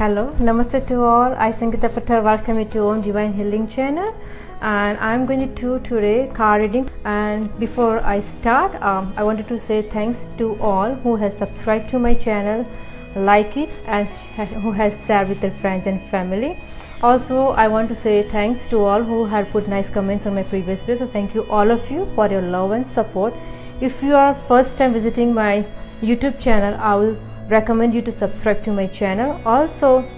Hello, namaste to all. I Sangeeta Patel welcome you to own Divine Healing channel, and I'm going to do today card reading. And before I start, I wanted to say thanks to all who has subscribed to my channel, like it, and who has shared with their friends and family. Also, I want to say thanks to all who had put nice comments on my previous video. So thank you all of you for your love and support. If you are first time visiting my YouTube channel, I will recommend you to subscribe to my channel. Also,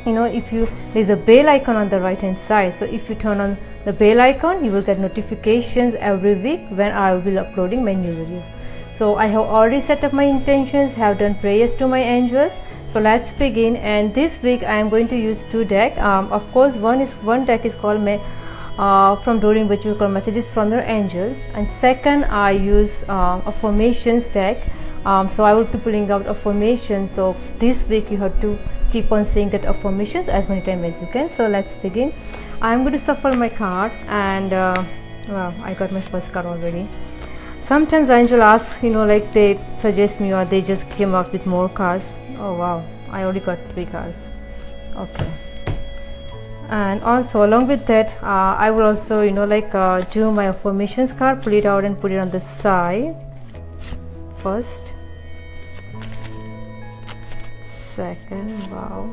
if there's a bell icon on the right hand side, so if you turn on the bell icon, you will get notifications every week when I will be uploading my new videos. So I have already set up my intentions, have done prayers to my angels. So let's begin. And this week I am going to use two decks. Of course, one deck is called from Doreen, which you call Messages from Your Angel, and second I use Affirmations deck. So I will be pulling out affirmations. So this week you have to keep on saying that affirmations as many times as you can. So let's begin. I'm going to shuffle my card, and I got my first card already. Sometimes angel asks, like they suggest me, or they just came up with more cards. Oh wow, I already got 3 cards. Okay. And also along with that, I will also do my affirmations card, pull it out and put it on the side first, second, wow,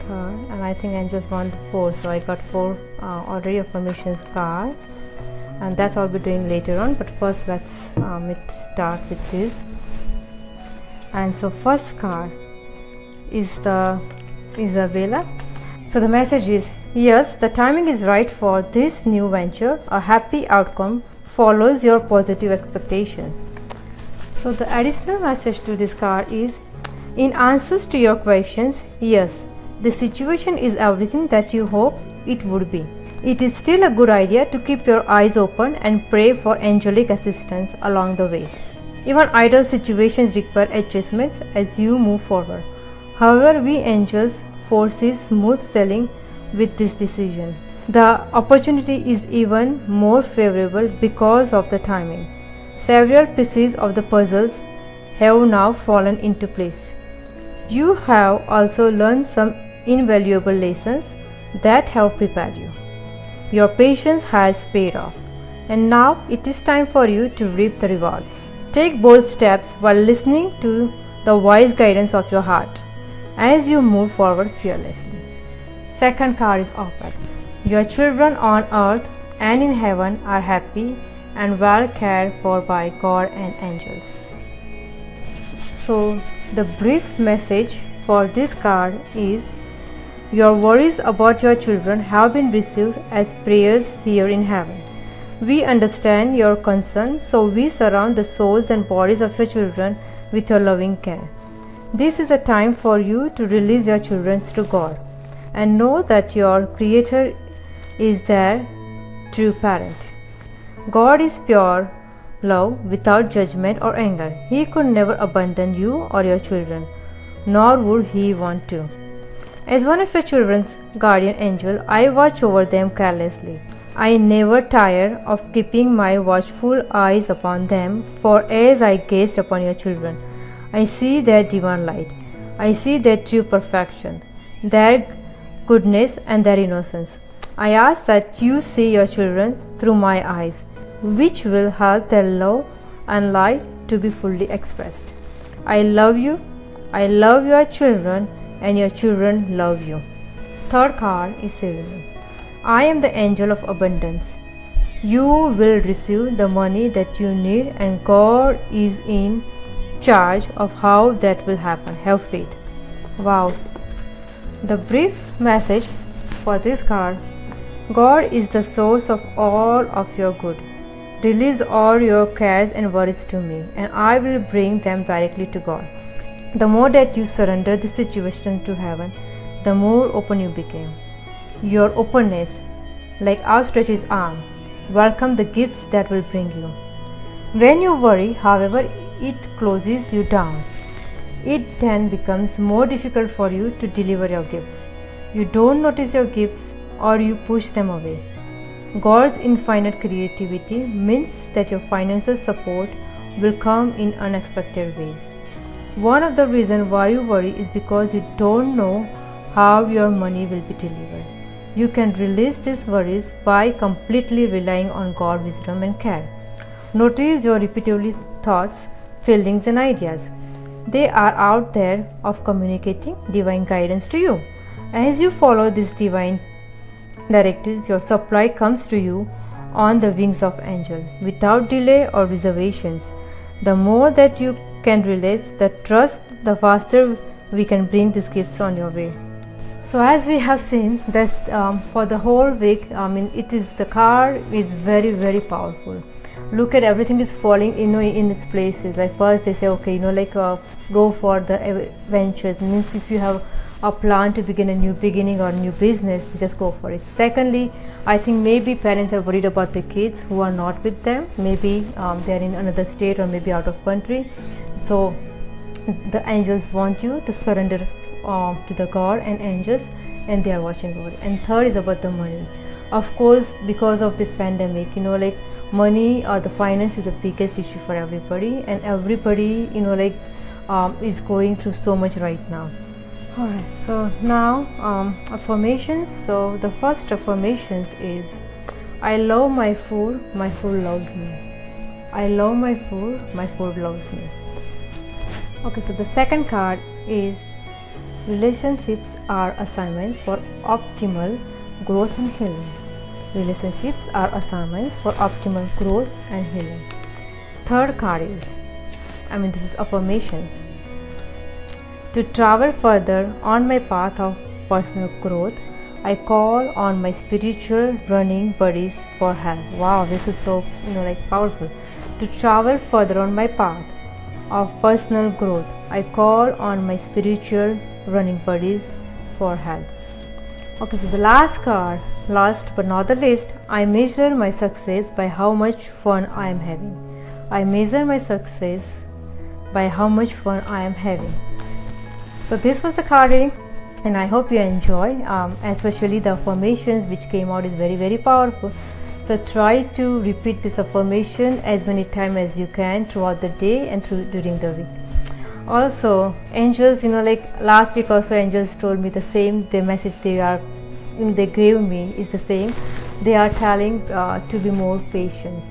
third, and I think I just want 4, so I got 4 already affirmations card, and that's all I'll be doing later on. But first let's start with this. And so first card is the Isabella. So the message is, yes, the timing is right for this new venture. A happy outcome follows your positive expectations. So the additional message to this card is, in answers to your questions, yes, the situation is everything that you hope it would be. It is still a good idea to keep your eyes open and pray for angelic assistance along the way. Even ideal situations require adjustments as you move forward. However, we angels foresee smooth sailing with this decision. The opportunity is even more favorable because of the timing. Several pieces of the puzzles have now fallen into place. You have also learned some invaluable lessons that have prepared you. Your patience has paid off, and now it is time for you to reap the rewards. Take bold steps while listening to the wise guidance of your heart as you move forward fearlessly. Second card is open. Your children on earth and in heaven are happy and well cared for by God and angels. So the brief message for this card is, your worries about your children have been received as prayers here in heaven. We understand your concern, so we surround the souls and bodies of your children with your loving care. This is a time for you to release your children to God and know that your Creator is their true parent. God is pure love without judgment or anger. He could never abandon you or your children, nor would He want to. As one of your children's guardian angel, I watch over them carelessly. I never tire of keeping my watchful eyes upon them, for as I gazed upon your children, I see their divine light. I see their true perfection, their goodness and their innocence. I ask that you see your children through my eyes, which will help their love and light to be fully expressed. I love you, I love your children, and your children love you. Third card is Serenity. I am the angel of abundance. You will receive the money that you need, and God is in charge of how that will happen. Have faith. Wow. The brief message for this card, God is the source of all of your good. Release all your cares and worries to me, and I will bring them directly to God. The more that you surrender the situation to heaven, the more open you become. Your openness, like outstretched arm, welcome the gifts that will bring you. When you worry, however, it closes you down. It then becomes more difficult for you to deliver your gifts. You don't notice your gifts, or you push them away. God's infinite creativity means that your financial support will come in unexpected ways. One of the reasons why you worry is because you don't know how your money will be delivered. You can release these worries by completely relying on God's wisdom and care. Notice your repeatedly thoughts, feelings, and ideas. They are out there of communicating divine guidance to you. As you follow these divine directives, your supply comes to you on the wings of angel, without delay or reservations. The more that you can release the trust, the faster we can bring these gifts on your way. So as we have seen this for the whole week, the card is very, very powerful. Look at everything is falling in its places. Like first they say, okay, go for the ventures. Means if you have a plan to begin a new beginning or new business, just go for it. Secondly, I think maybe parents are worried about the kids who are not with them. Maybe they are in another state or maybe out of country. So the angels want you to surrender to the God and angels, and they are watching over it. And third is about the money. Of course, because of this pandemic, money or the finance is the biggest issue for everybody, and everybody is going through so much right now. Alright, so now affirmations. So the first affirmations is, I love my food loves me. I love my food loves me. Okay, so the second card is, relationships are assignments for optimal growth and healing. Relationships are assignments for optimal growth and healing. Third card is, this is affirmations. To travel further on my path of personal growth, I call on my spiritual running buddies for help. Wow, this is so powerful. To travel further on my path of personal growth, I call on my spiritual running buddies for help. Okay, so the last card, last but not the least, I measure my success by how much fun I am having. I measure my success by how much fun I am having. So this was the card reading, and I hope you enjoy, especially the affirmations which came out is very, very powerful. So try to repeat this affirmation as many times as you can throughout the day and during the week. Also, angels, last week also angels told me the same. The message they gave me is the same. They are telling to be more patient,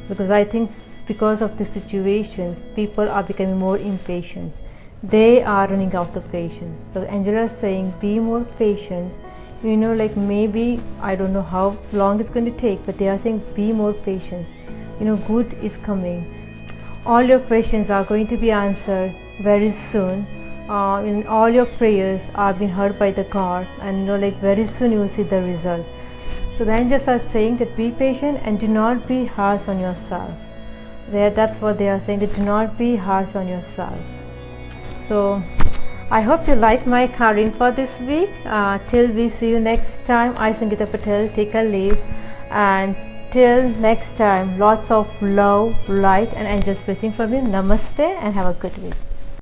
because I think because of the situations, people are becoming more impatient. They are running out of patience. So angels are saying, be more patient. Maybe I don't know how long it's going to take, but they are saying, be more patient. Good is coming. All your questions are going to be answered very soon. All your prayers are being heard by the God, and very soon you will see the result. So the angels are saying that be patient and do not be harsh on yourself. That's what they are saying, that do not be harsh on yourself. So I hope you like my card reading for this week. Till we see you next time, I, Sangeeta Patel, take a leave, and till next time, lots of love, light, and angels blessing from you. Namaste, and have a good week.